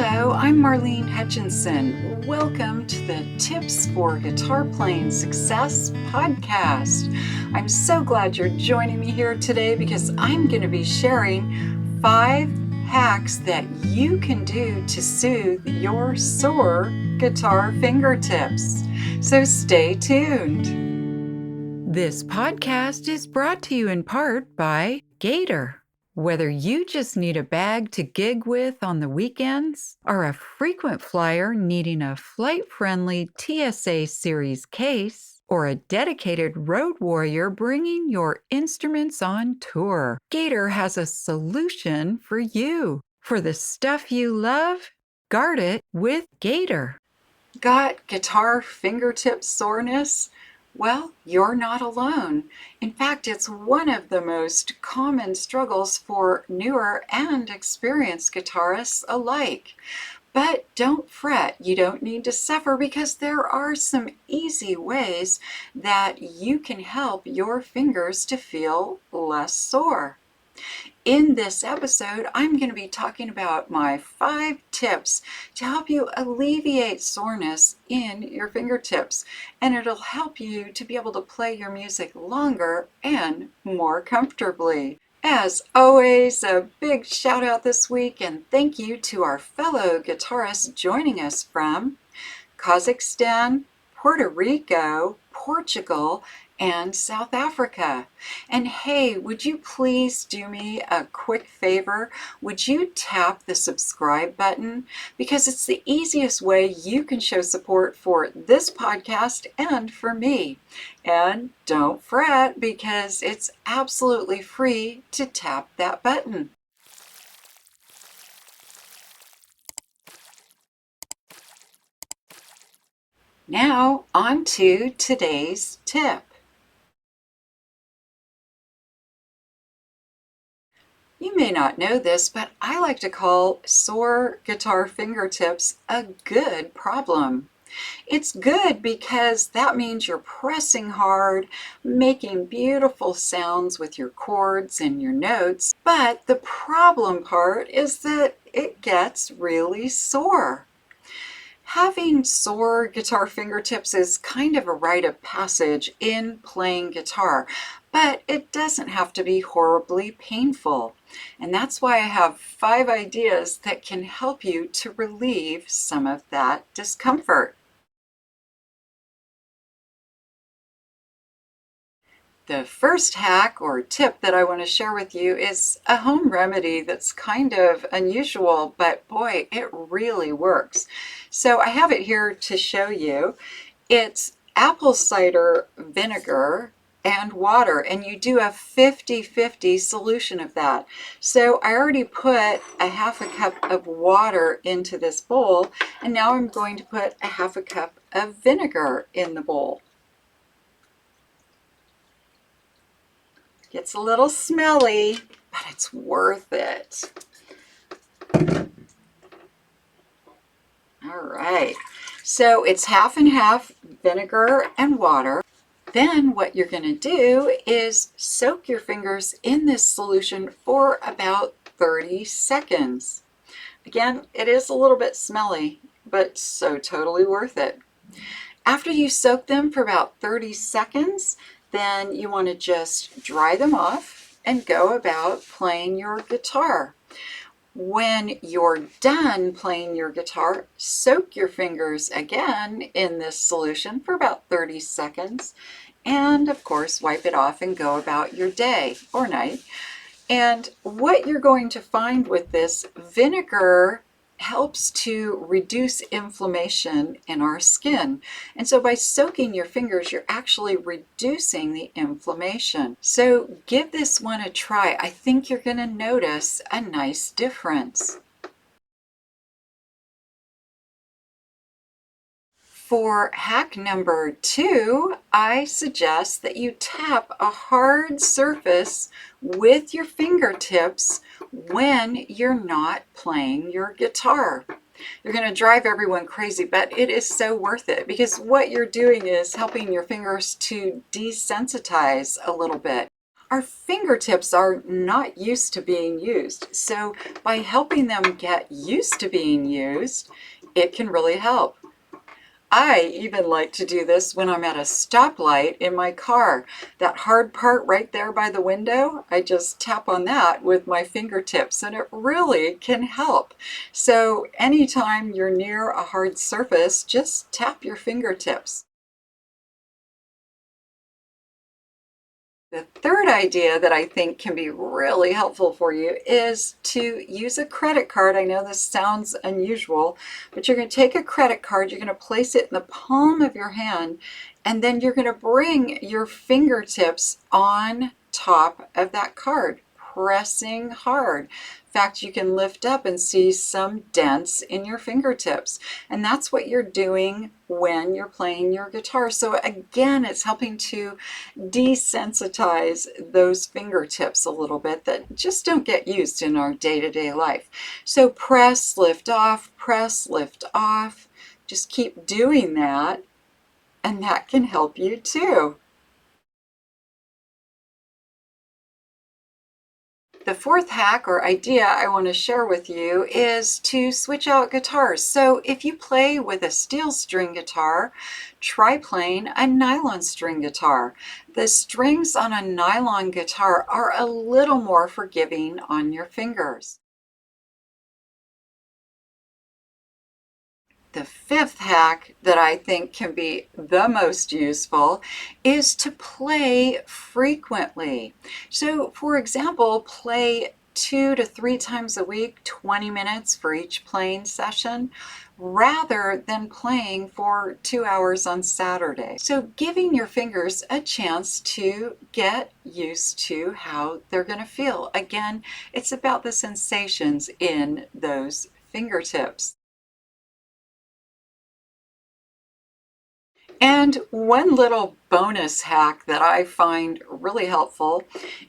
Hello, I'm Marlene Hutchinson. Welcome to the Tips for Guitar Playing Success podcast. I'm so glad you're joining me here today because I'm going to be sharing 5 hacks that you can do to soothe your sore guitar fingertips. So stay tuned. This podcast is brought to you in part by Gator. Whether you just need a bag to gig with on the weekends, or a frequent flyer needing a flight-friendly TSA Series case, or a dedicated road warrior bringing your instruments on tour, Gator has a solution for you. For the stuff you love, guard it with Gator. Got guitar fingertip soreness? Well, you're not alone. In fact, it's one of the most common struggles for newer and experienced guitarists alike. But don't fret, you don't need to suffer because there are some easy ways that you can help your fingers to feel less sore. In this episode, I'm going to be talking about my 5 tips to help you alleviate soreness in your fingertips, and it'll help you to be able to play your music longer and more comfortably. As always, a big shout out this week and thank you to our fellow guitarists joining us from Kazakhstan, Puerto Rico, Portugal, and South Africa. And hey, would you please do me a quick favor? Would you tap the subscribe button? Because it's the easiest way you can show support for this podcast and for me. And don't fret because it's absolutely free to tap that button. Now, on to today's tip. You may not know this, but I like to call sore guitar fingertips a good problem. It's good because that means you're pressing hard, making beautiful sounds with your chords and your notes, but the problem part is that it gets really sore. Having sore guitar fingertips is kind of a rite of passage in playing guitar, but it doesn't have to be horribly painful. And that's why I have 5 ideas that can help you to relieve some of that discomfort. The first hack or tip that I want to share with you is a home remedy that's kind of unusual, but boy, it really works. So I have it here to show you. It's apple cider vinegar and water, and you do a 50-50 solution of that. So I already put a half a cup of water into this bowl, and now I'm going to put a half a cup of vinegar in the bowl. Gets a little smelly, but it's worth it. All right, so it's half and half vinegar and water. Then what you're going to do is soak your fingers in this solution for about 30 seconds. Again, it is a little bit smelly, but so totally worth it. After you soak them for about 30 seconds, then you want to just dry them off and go about playing your guitar. When you're done playing your guitar, soak your fingers again in this solution for about 30 seconds, and of course wipe it off and go about your day or night. And what you're going to find with this, vinegar helps to reduce inflammation in our skin. And so by soaking your fingers, you're actually reducing the inflammation. So give this one a try. I think you're going to notice a nice difference. For hack number 2, I suggest that you tap a hard surface with your fingertips when you're not playing your guitar. You're going to drive everyone crazy, but it is so worth it because what you're doing is helping your fingers to desensitize a little bit. Our fingertips are not used to being used. So by helping them get used to being used, it can really help. I even like to do this when I'm at a stoplight in my car. That hard part right there by the window, I just tap on that with my fingertips and it really can help. So anytime you're near a hard surface, just tap your fingertips. The third idea that I think can be really helpful for you is to use a credit card. I know this sounds unusual, but you're going to take a credit card, you're going to place it in the palm of your hand, and then you're going to bring your fingertips on top of that card, pressing hard. In fact, you can lift up and see some dents in your fingertips. And that's what you're doing when you're playing your guitar. So again, it's helping to desensitize those fingertips a little bit that just don't get used in our day-to-day life. So press, lift off, press, lift off. Just keep doing that, and that can help you too. The fourth hack or idea I want to share with you is to switch out guitars. So if you play with a steel string guitar, try playing a nylon string guitar. The strings on a nylon guitar are a little more forgiving on your fingers. The fifth hack that I think can be the most useful is to play frequently. So, for example, play 2 to 3 times a week, 20 minutes for each playing session, rather than playing for 2 hours on Saturday. So, giving your fingers a chance to get used to how they're going to feel. Again, it's about the sensations in those fingertips. And one little bonus hack that I find really helpful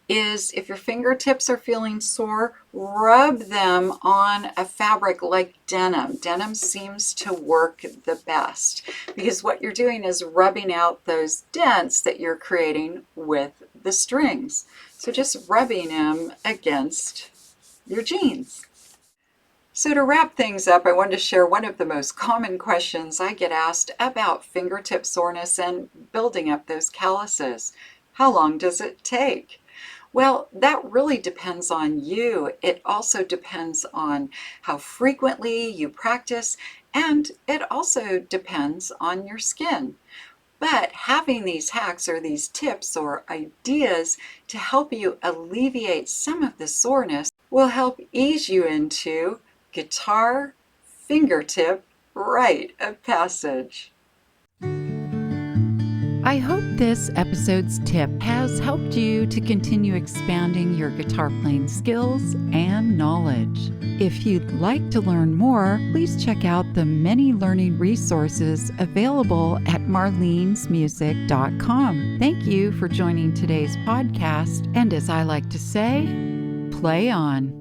is if your fingertips are feeling sore, rub them on a fabric like denim. Denim seems to work the best because what you're doing is rubbing out those dents that you're creating with the strings. So just rubbing them against your jeans. So to wrap things up, I wanted to share one of the most common questions I get asked about fingertip soreness and building up those calluses. How long does it take? Well, that really depends on you. It also depends on how frequently you practice, and it also depends on your skin. But having these hacks or these tips or ideas to help you alleviate some of the soreness will help ease you into guitar fingertip rite of passage. I hope this episode's tip has helped you to continue expanding your guitar playing skills and knowledge. If you'd like to learn more, please check out the many learning resources available at marlenesmusic.com. Thank you for joining today's podcast, and as I like to say, play on.